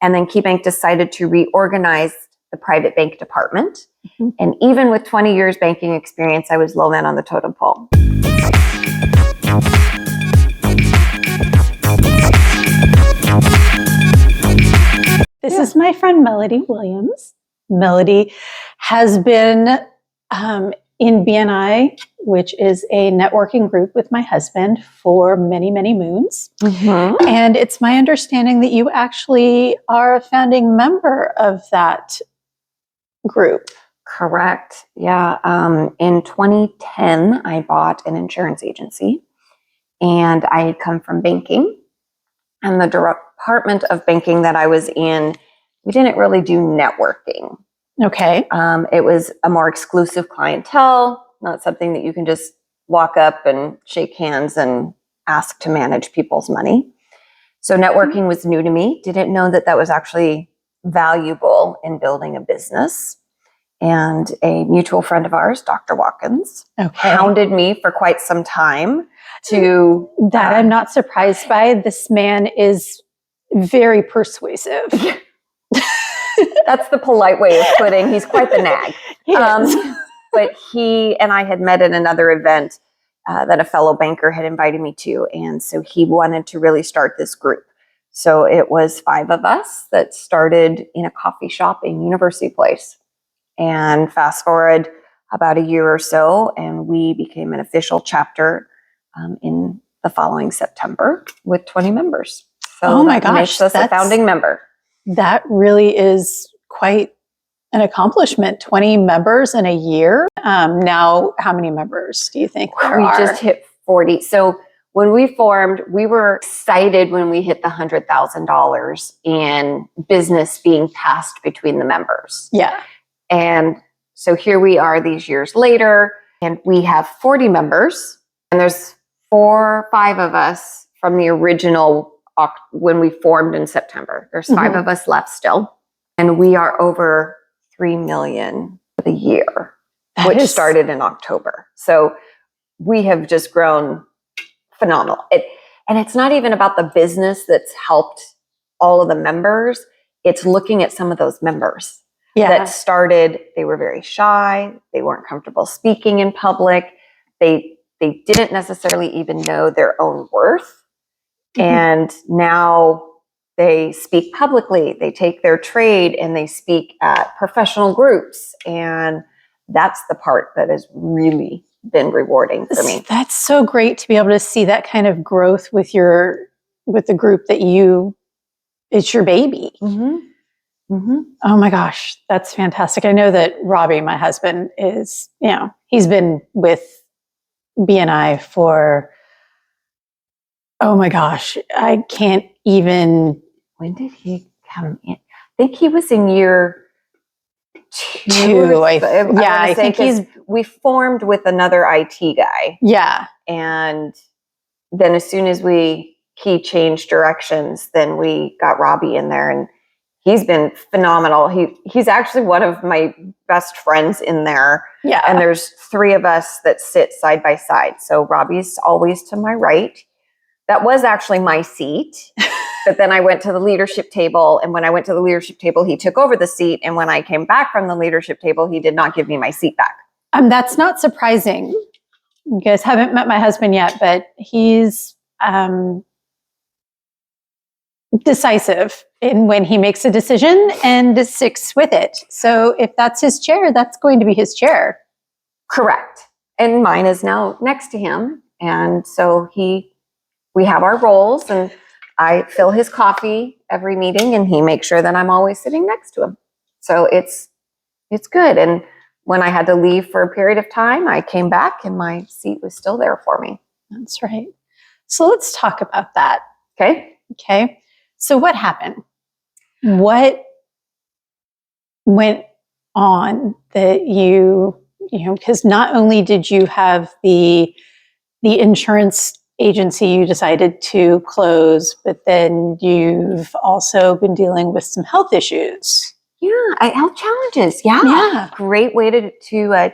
And then KeyBank decided to reorganize the private bank department. And even with 20 years banking experience, I was low man on the totem pole. This is my friend Melody Williams. Melody has been in BNI, which is a networking group with my husband, for many, many moons. And it's my understanding that you actually are a founding member of that group. Correct. Yeah. In 2010, I bought an insurance agency, and I had come from banking. And the department of banking that I was in, we didn't really do networking. Okay. It was a more exclusive clientele, not something that you can just walk up and shake hands and ask to manage people's money. So networking was new to me. Didn't know that that was actually valuable in building a business. And a mutual friend of ours, Dr. Watkins, hounded me for quite some time to... That I'm not surprised by. This man is very persuasive. That's the polite way of putting. He's quite the nag. But he and I had met at another event that a fellow banker had invited me to. And so he wanted to really start this group. So it was 5 of us that started in a coffee shop in University Place. And fast forward about a year or so, and we became an official chapter in the following September with 20 members. So oh my gosh, makes us a founding member. That really is quite an accomplishment. 20 members in a year. Now, how many members do you think there are? We just hit 40. So when we formed, we were excited when we hit the $100,000 in business being passed between the members. Yeah. And so here we are these years later, and we have 40 members, and there's 4 or 5 of us from the original when we formed in September. There's 5 of us left still, and we are over 3 million for the year, which started in October. So we have just grown phenomenal. And it's not even about the business that's helped all of the members. It's looking at some of those members. That started, they were very shy. They weren't comfortable speaking in public. They didn't necessarily even know their own worth. And now they speak publicly. They take their trade and they speak at professional groups. And that's the part that has really been rewarding for me. That's so great to be able to see that kind of growth with the group that it's your baby. Oh my gosh, that's fantastic. I know that Robbie, my husband, he's been with BNI for, oh my gosh, I can't even. When did he come in? I think he was in year 2. I think we formed with another IT guy. Yeah. And then as soon as he changed directions, then we got Robbie in there, and he's been phenomenal. He's actually one of my best friends in there. Yeah. And there's 3 of us that sit side by side. So Robbie's always to my right. That was actually my seat. But then I went to the leadership table. And when I went to the leadership table, he took over the seat. And when I came back from the leadership table, he did not give me my seat back. That's not surprising. You guys haven't met my husband yet, but he's decisive in when he makes a decision and sticks with it. So if that's his chair, that's going to be his chair. Correct. And mine is now next to him. And so we have our roles, and I fill his coffee every meeting, and he makes sure that I'm always sitting next to him. So it's good. And when I had to leave for a period of time, I came back and my seat was still there for me. That's right. So let's talk about that. Okay. So what happened? What went on that because not only did you have the insurance agency you decided to close, but then you've also been dealing with some health issues. Yeah, health challenges. Yeah. Great way to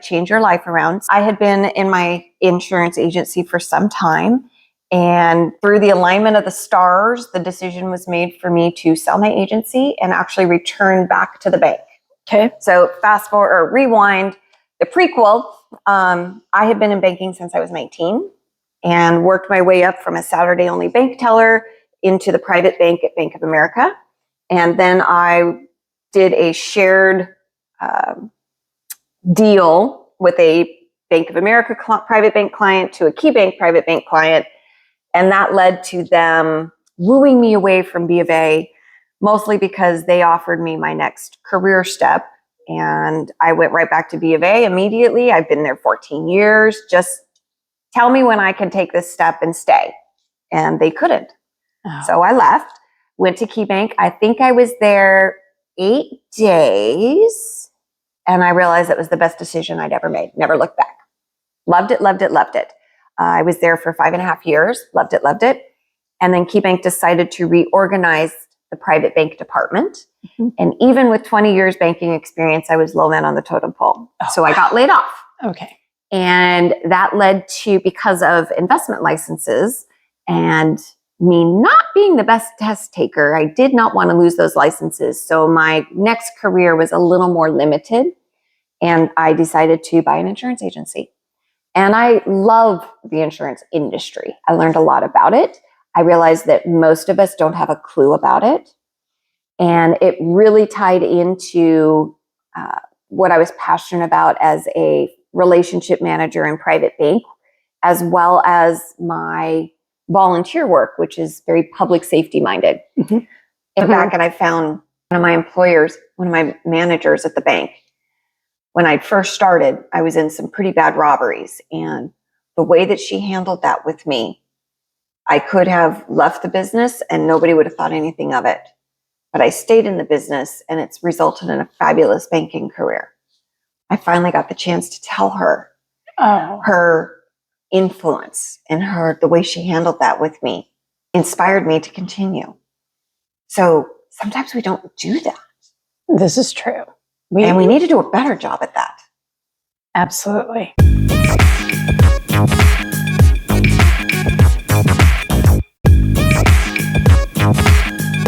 change your life around. I had been in my insurance agency for some time, And through the alignment of the stars, the decision was made for me to sell my agency and actually return back to the bank. Okay. So fast forward or rewind the prequel. I had been in banking since I was 19 and worked my way up from a Saturday only bank teller into the private bank at Bank of America. And then I did a shared deal with a Bank of America private bank client to a Key Bank private bank client. And that led to them wooing me away from B of A, mostly because they offered me my next career step. And I went right back to B of A immediately. I've been there 14 years. Just tell me when I can take this step and stay. And they couldn't. Oh. So I left, went to Key Bank. I think I was there 8 days. And I realized it was the best decision I'd ever made. Never looked back. Loved it, loved it, loved it. I was there for 5.5 years. Loved it, loved it. And then Key Bank decided to reorganize the private bank department. Mm-hmm. And even with 20 years banking experience, I was low man on the totem pole. Oh, so I got laid off. Okay. And that led to, because of investment licenses and me not being the best test taker, I did not want to lose those licenses. So my next career was a little more limited. And I decided to buy an insurance agency. And I love the insurance industry. I learned a lot about it. I realized that most of us don't have a clue about it. And it really tied into what I was passionate about as a relationship manager in private bank, as well as my volunteer work, which is very public safety minded. Mm-hmm. In fact, and I found one of my employers, one of my managers at the bank, when I first started, I was in some pretty bad robberies. And the way that she handled that with me, I could have left the business and nobody would have thought anything of it. But I stayed in the business and it's resulted in a fabulous banking career. I finally got the chance to tell her her influence and the way she handled that with me inspired me to continue. So sometimes we don't do that. This is true. And we need to do a better job at that. Absolutely.